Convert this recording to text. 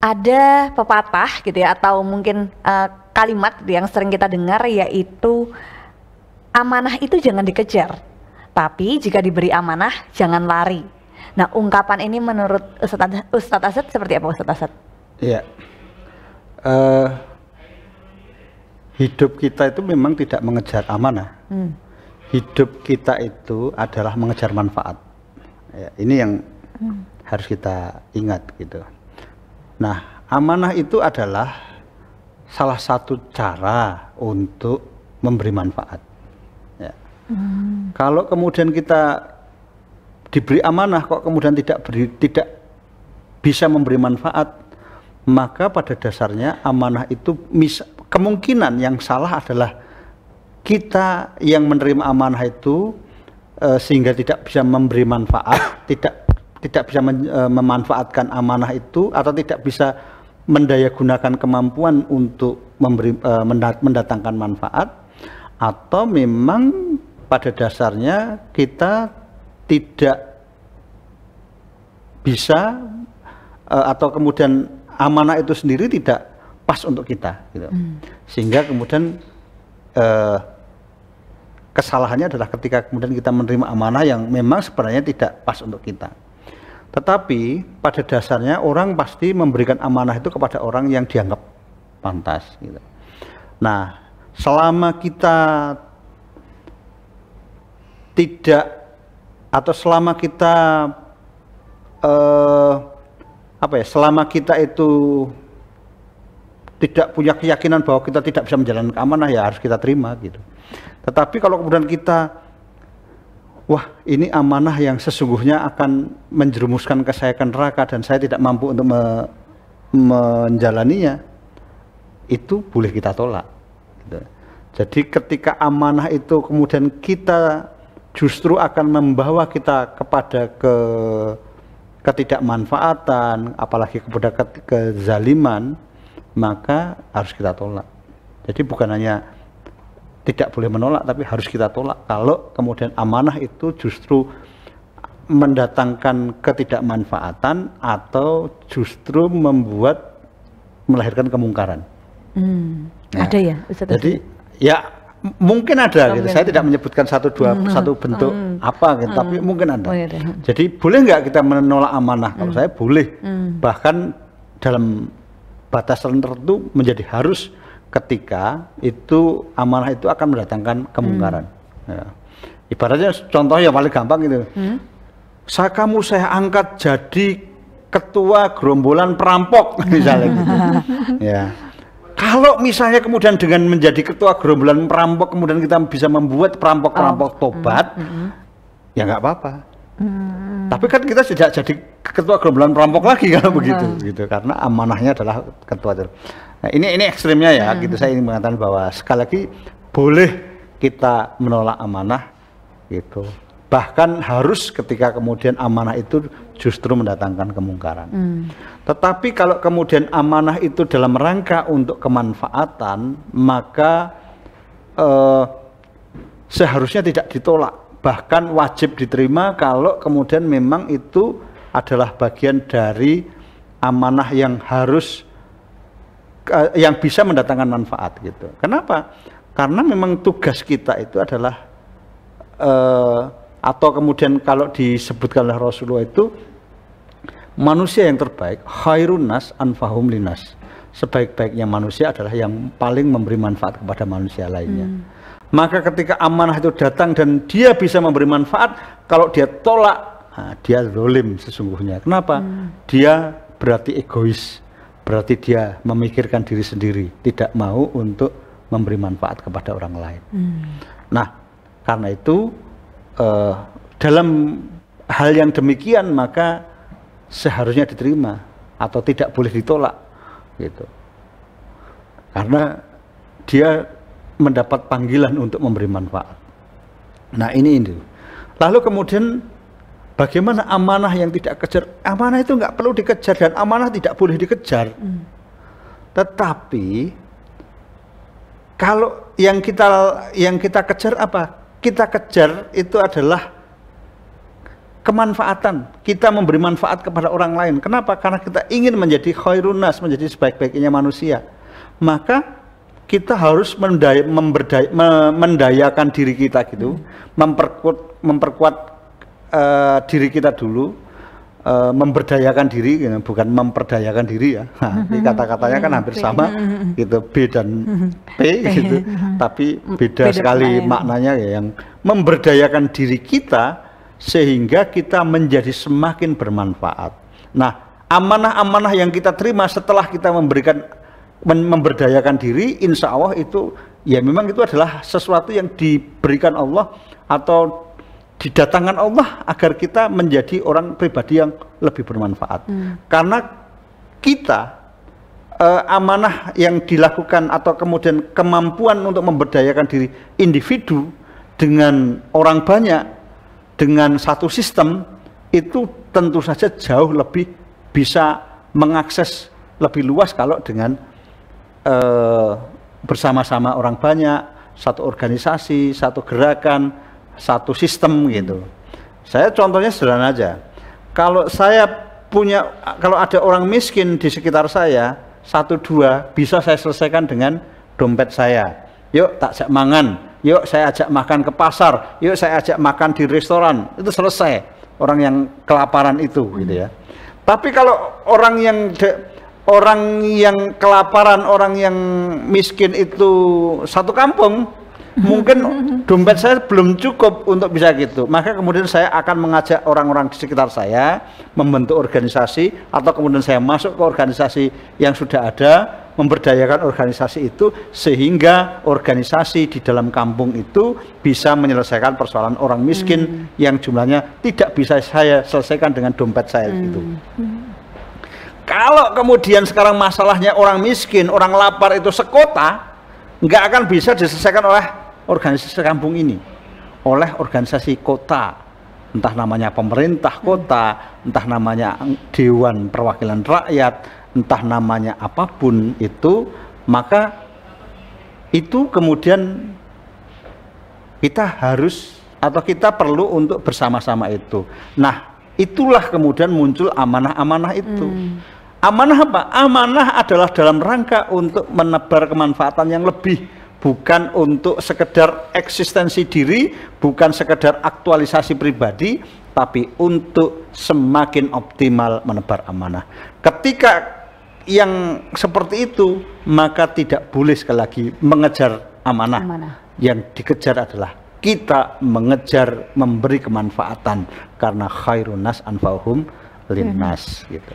ada pepatah gitu ya, atau mungkin kalimat yang sering kita dengar, yaitu amanah itu jangan dikejar, tapi jika diberi amanah jangan lari. Nah, ungkapan ini menurut Ustadz Asad seperti apa, Ustadz Asad? Iya, hidup kita itu memang tidak mengejar amanah. Hidup kita itu adalah mengejar manfaat. Ya, ini yang harus kita ingat gitu. Nah, amanah itu adalah salah satu cara untuk memberi manfaat. Ya. Kalau kemudian kita diberi amanah kok kemudian tidak bisa memberi manfaat, maka pada dasarnya amanah itu kemungkinan yang salah adalah kita yang menerima amanah itu sehingga tidak bisa memberi manfaat, tidak bisa memanfaatkan amanah itu, atau tidak bisa mendayagunakan kemampuan untuk mendatangkan manfaat, atau memang pada dasarnya kita tidak bisa atau kemudian amanah itu sendiri tidak pas untuk kita gitu. Sehingga kemudian kesalahannya adalah ketika kemudian kita menerima amanah yang memang sebenarnya tidak pas untuk kita. Tetapi pada dasarnya orang pasti memberikan amanah itu kepada orang yang dianggap pantas gitu. Nah, selama kita tidak, atau selama kita selama kita itu tidak punya keyakinan bahwa kita tidak bisa menjalankan amanah, ya harus kita terima gitu. Tetapi kalau kemudian kita, wah ini amanah yang sesungguhnya akan menjerumuskan ke saya ke neraka dan saya tidak mampu untuk menjalaninya, itu boleh kita tolak gitu. Jadi ketika amanah itu kemudian kita justru akan membawa kita kepada ketidakmanfaatan, apalagi kepada kezaliman, maka harus kita tolak. Jadi bukan hanya tidak boleh menolak, tapi harus kita tolak kalau kemudian amanah itu justru mendatangkan ketidakmanfaatan atau justru melahirkan kemungkaran. Nah, ada ya, Ustaz? Jadi ya mungkin ada gitu. Saya tidak menyebutkan satu bentuk apa gitu, tapi mungkin ada. Jadi boleh nggak kita menolak amanah? Kalau saya boleh. Bahkan dalam batas tertentu menjadi harus ketika itu amanah itu akan mendatangkan kemungkaran. Ya. Ibaratnya contoh yang paling gampang itu. Saya angkat jadi ketua gerombolan perampok misalnya gitu. Ya. Kalau misalnya kemudian dengan menjadi ketua gerombolan perampok kemudian kita bisa membuat perampok-perampok tobat, ya nggak apa-apa. Tapi kan kita tidak jadi ketua gerombolan perampok lagi kalau begitu, gitu. Karena amanahnya adalah ketua. Nah, ini ekstrimnya ya, gitu. Saya ingin mengatakan bahwa sekali lagi boleh kita menolak amanah, gitu. Bahkan harus ketika kemudian amanah itu justru mendatangkan kemungkaran. Tetapi kalau kemudian amanah itu dalam rangka untuk kemanfaatan, maka seharusnya tidak ditolak, bahkan wajib diterima kalau kemudian memang itu adalah bagian dari amanah yang bisa mendatangkan manfaat gitu. Kenapa? Karena memang tugas kita itu adalah atau kemudian kalau disebutkan oleh Rasulullah itu manusia yang terbaik, khairun nas anfahum linas. Sebaik-baiknya manusia adalah yang paling memberi manfaat kepada manusia lainnya. Maka ketika amanah itu datang dan dia bisa memberi manfaat, kalau dia tolak, nah, dia zalim sesungguhnya. Kenapa? Dia berarti egois, berarti dia memikirkan diri sendiri, tidak mau untuk memberi manfaat kepada orang lain. Nah, karena itu dalam hal yang demikian maka seharusnya diterima atau tidak boleh ditolak gitu. Karena dia mendapat panggilan untuk memberi manfaat. Nah, ini. Lalu kemudian bagaimana amanah yang tidak kejar? Amanah itu nggak perlu dikejar dan amanah tidak boleh dikejar. Tetapi kalau yang kita kejar apa? Kita kejar itu adalah kemanfaatan, kita memberi manfaat kepada orang lain. Kenapa? Karena kita ingin menjadi khairun nas, menjadi sebaik-baiknya manusia. Maka kita harus mendayakan diri kita gitu, memperkuat diri kita dulu, memberdayakan diri, bukan memperdayakan diri ya. Nah, kata-katanya kan hampir sama gitu, B dan P gitu, tapi beda sekali maknanya ya. Yang memberdayakan diri kita sehingga kita menjadi semakin bermanfaat. Nah, amanah-amanah yang kita terima setelah kita memberdayakan diri, insya Allah itu ya memang itu adalah sesuatu yang diberikan Allah atau didatangkan Allah agar kita menjadi orang pribadi yang lebih bermanfaat. Karena kita amanah yang dilakukan atau kemudian kemampuan untuk memberdayakan diri individu dengan orang banyak, dengan satu sistem, itu tentu saja jauh lebih bisa mengakses lebih luas kalau dengan bersama-sama orang banyak, satu organisasi, satu gerakan, satu sistem gitu. Saya contohnya sederhana aja. Kalau ada orang miskin di sekitar saya, 1-2 bisa saya selesaikan dengan dompet saya. Yuk tak ajak mangan, yuk saya ajak makan ke pasar, yuk saya ajak makan di restoran, itu selesai orang yang kelaparan itu gitu ya. Tapi kalau orang yang kelaparan, orang yang miskin itu satu kampung, mungkin dompet saya belum cukup untuk bisa gitu. Maka kemudian saya akan mengajak orang-orang di sekitar saya membentuk organisasi, atau kemudian saya masuk ke organisasi yang sudah ada, memberdayakan organisasi itu sehingga organisasi di dalam kampung itu bisa menyelesaikan persoalan orang miskin yang jumlahnya tidak bisa saya selesaikan dengan dompet saya gitu. Kalau kemudian sekarang masalahnya orang miskin, orang lapar itu sekota, nggak akan bisa diselesaikan oleh organisasi kampung ini, oleh organisasi kota, entah namanya pemerintah kota, entah namanya Dewan Perwakilan Rakyat, entah namanya apapun itu. Maka itu kemudian kita harus atau kita perlu untuk bersama-sama itu. Nah, itulah kemudian muncul amanah-amanah itu. Amanah apa? Amanah adalah dalam rangka untuk menebar kemanfaatan yang lebih, bukan untuk sekedar eksistensi diri, bukan sekedar aktualisasi pribadi, tapi untuk semakin optimal menebar amanah. Ketika yang seperti itu, maka tidak boleh sekali lagi mengejar amanah. Yang dikejar adalah kita mengejar memberi kemanfaatan, karena khairun nas anfa'uhum linnas gitu.